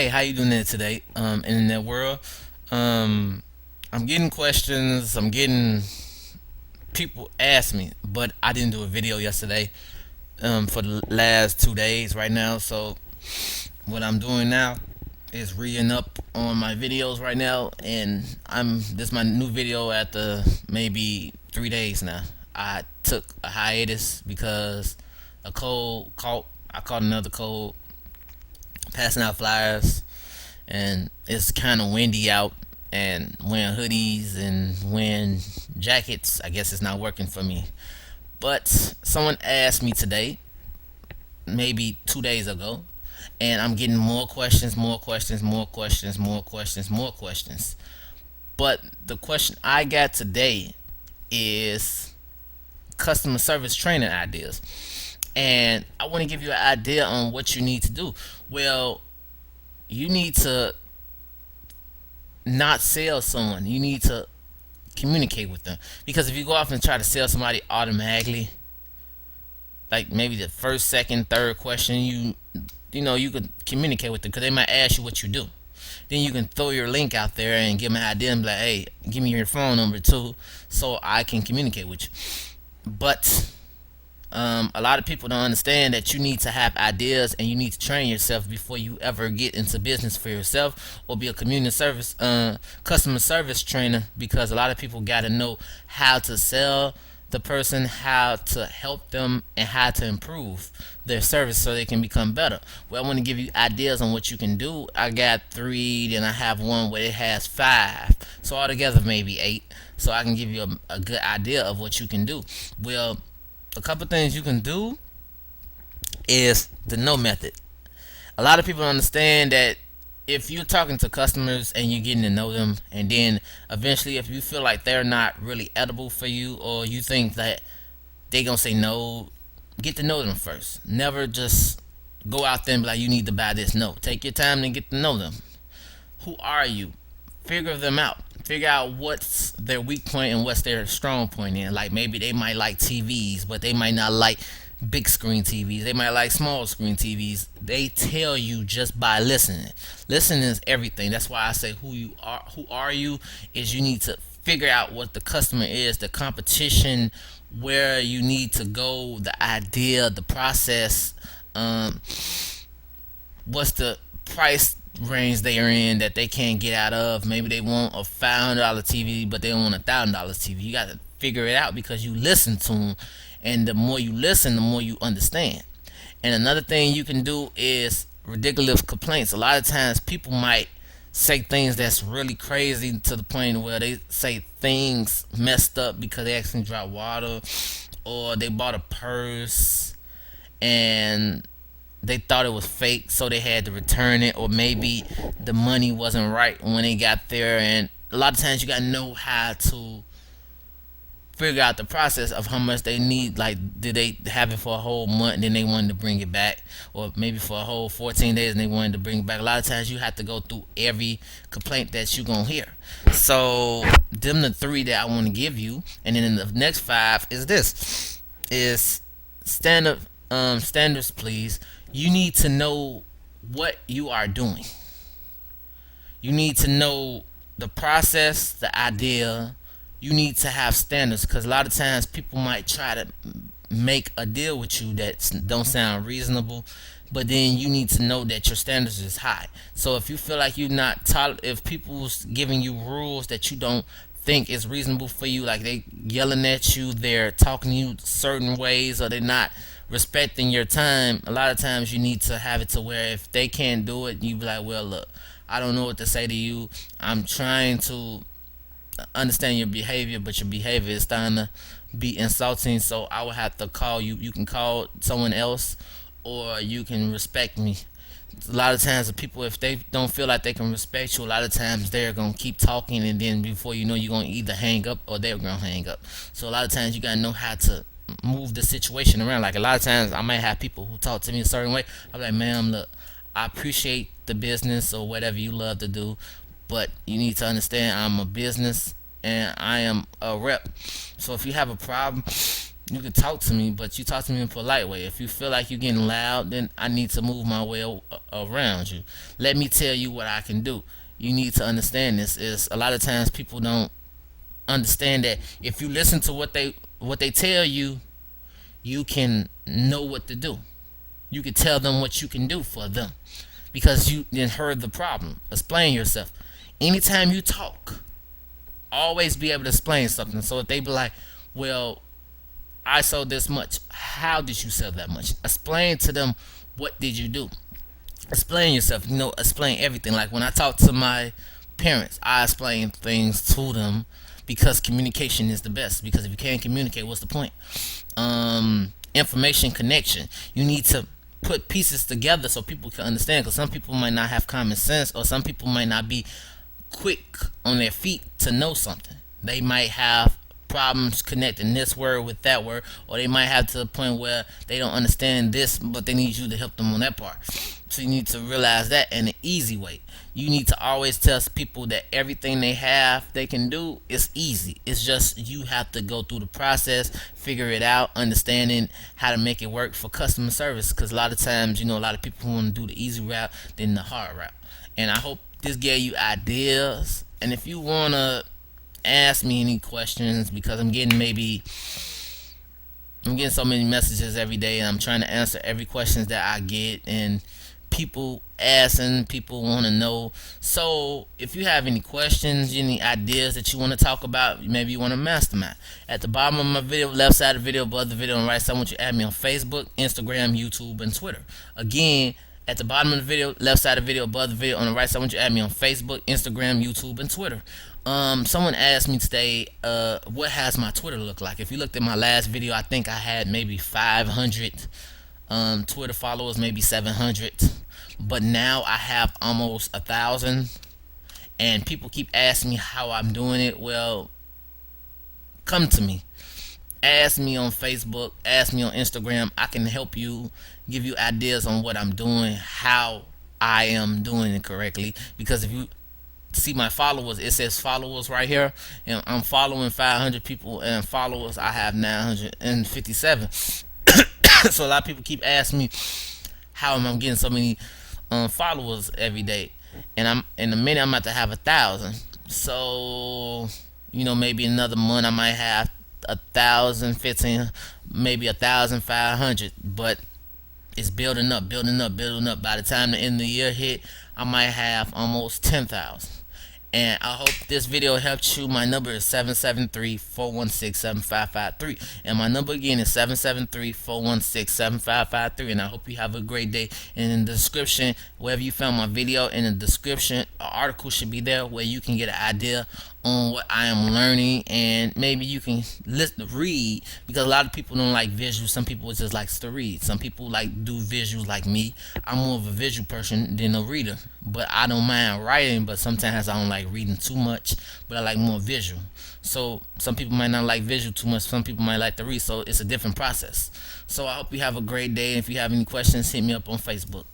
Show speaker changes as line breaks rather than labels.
Hey, how you doing there today? In that world, um, I'm getting questions. I'm getting people ask me, but I didn't do a video yesterday. For the last 2 days right now. So what I'm doing now is reading up on my videos right now, and this is my new video after maybe 3 days now. I took a hiatus because a cold caught. I caught another cold, passing out flyers, and it's kind of windy out, and wearing hoodies and wearing jackets, I guess it's not working for me. But someone asked me today, maybe 2 days ago, and I'm getting more questions, more questions, more questions, more questions, more questions. But the question I got today is customer service training ideas. And I want to give you an idea on what you need to do. Well, you need to not sell someone. You need to communicate with them. Because if you go off and try to sell somebody automatically, like maybe the first, second, third question, you could communicate with them because they might ask you what you do. Then you can throw your link out there and give them an idea and be like, hey, give me your phone number too, so I can communicate with you. But a lot of people don't understand that you need to have ideas and you need to train yourself before you ever get into business for yourself or be a community service customer service trainer, because a lot of people got to know how to sell the person, how to help them, and how to improve their service so they can become better. Well, I want to give you ideas on what you can do. I got three, then I have one where it has five, so altogether maybe eight, so I can give you a good idea of what you can do. Well, a couple things you can do is the no method. A lot of people don't understand that if you're talking to customers and you're getting to know them, and then eventually if you feel like they're not really edible for you, or you think that they gonna say no, get to know them first. Never just go out there and be like, you need to buy this. No, take your time and get to know them. Who are you? Figure them out. Figure out what's their weak point and what's their strong point in. Like maybe they might like TVs, but they might not like big screen TVs. They might like small screen TVs. They tell you just by listening. Listening is everything. That's why I say who you are. Who are you? Is you need to figure out what the customer is, the competition, where you need to go, the idea, the process. Um, what's the price range they are in that they can't get out of. Maybe they want a $500 TV, but they don't want $1,000 TV. You got to figure it out because you listen to them, and the more you listen, the more you understand. And another thing you can do is ridiculous complaints. A lot of times people might say things that's really crazy to the point where they say things messed up because they accidentally dropped water, or they bought a purse and they thought it was fake, so they had to return it, or maybe the money wasn't right when they got there. And a lot of times you gotta know how to figure out the process of how much they need. Like, did they have it for a whole month and then they wanted to bring it back, or maybe for a whole 14 days and they wanted to bring it back? A lot of times you have to go through every complaint that you gonna hear. So them the three that I want to give you, and then in the next five is this: is standard standards, please. You need to know what you are doing. You need to know the process, the idea. You need to have standards, because a lot of times people might try to make a deal with you that don't sound reasonable, but then you need to know that your standards is high. So if you feel like you're not if people's giving you rules that you don't think is reasonable for you, like they yelling at you, they're talking to you certain ways, or they're not respecting your time, a lot of times you need to have it to where if they can't do it, you be like, well, look, I don't know what to say to you. I'm trying to understand your behavior, but your behavior is starting to be insulting, so I will have to call you. You can call someone else, or you can respect me. A lot of times the people, if they don't feel like they can respect you, a lot of times they're gonna keep talking, and then before you know, you're gonna either hang up or they're gonna hang up. So a lot of times you gotta know how to move the situation around. Like a lot of times I might have people who talk to me a certain way. I'm like, ma'am, look, I appreciate the business or whatever you love to do, but you need to understand I'm a business and I am a rep. So if you have a problem, You can talk to me, but you talk to me in a polite way. If you feel like you're getting loud, then I need to move my way around you. Let me tell you what I can do. You need to understand this. Is a lot of times people don't understand that if you listen to what they tell you, you can know what to do. You can tell them what you can do for them because you then heard the problem. Explain yourself. Anytime you talk, always be able to explain something. So if they be like, well, I sold this much. How did you sell that much? Explain to them what did you do. Explain yourself. Explain everything. Like when I talk to my parents, I explain things to them because communication is the best. Because if you can't communicate, what's the point? Information connection. You need to put pieces together so people can understand. Because some people might not have common sense, or some people might not be quick on their feet to know something. They might have problems connecting this word with that word, or they might have to the point where they don't understand this, but they need you to help them on that part. So you need to realize that in an easy way. You need to always tell people that everything they have they can do is easy. It's just you have to go through the process, figure it out, understanding how to make it work for customer service. Because a lot of times, a lot of people want to do the easy route than the hard route. And I hope this gave you ideas. And if you wanna ask me any questions, because I'm getting so many messages every day, and I'm trying to answer every questions that I get, and people asking, people want to know. So if you have any questions, any ideas that you want to talk about, maybe you want to mastermind. At the bottom of my video, left side of the video, above the video, on the right side, I want you to add me on Facebook, Instagram, YouTube, and Twitter. Again, at the bottom of the video, left side of the video, above the video, on the right side, I want you to add me on Facebook, Instagram, YouTube, and Twitter. Someone asked me today, what has my Twitter look like? If you looked at my last video, I think I had maybe 500 Twitter followers, maybe 700, but now I have almost 1,000. And people keep asking me how I'm doing it. Well, come to me. Ask me on Facebook, ask me on Instagram. I can help you, give you ideas on what I'm doing, how I am doing it correctly. Because if you see my followers, it says followers right here, and I'm following 500 people, and followers I have 957. So a lot of people keep asking me how am I getting so many followers every day, and I'm in a minute I'm about to have 1,000. So maybe another month I might have 1,000, 15, maybe 1,500, but it's building up, building up, building up. By the time the end of the year hit, I might have almost 10,000. And I hope this video helped you. My number is 773-416-7553. And my number again is 773-416-7553. And I hope you have a great day. And in the description, wherever you found my video, in the description, an article should be there where you can get an idea on what I am learning, and maybe you can read, because a lot of people don't like visuals. Some people just likes to read. Some people like do visuals like me. I'm more of a visual person than a reader, but I don't mind writing, but sometimes I don't like reading too much, but I like more visual. So some people might not like visual too much, some people might like to read, so it's a different process. So I hope you have a great day. If you have any questions, hit me up on Facebook.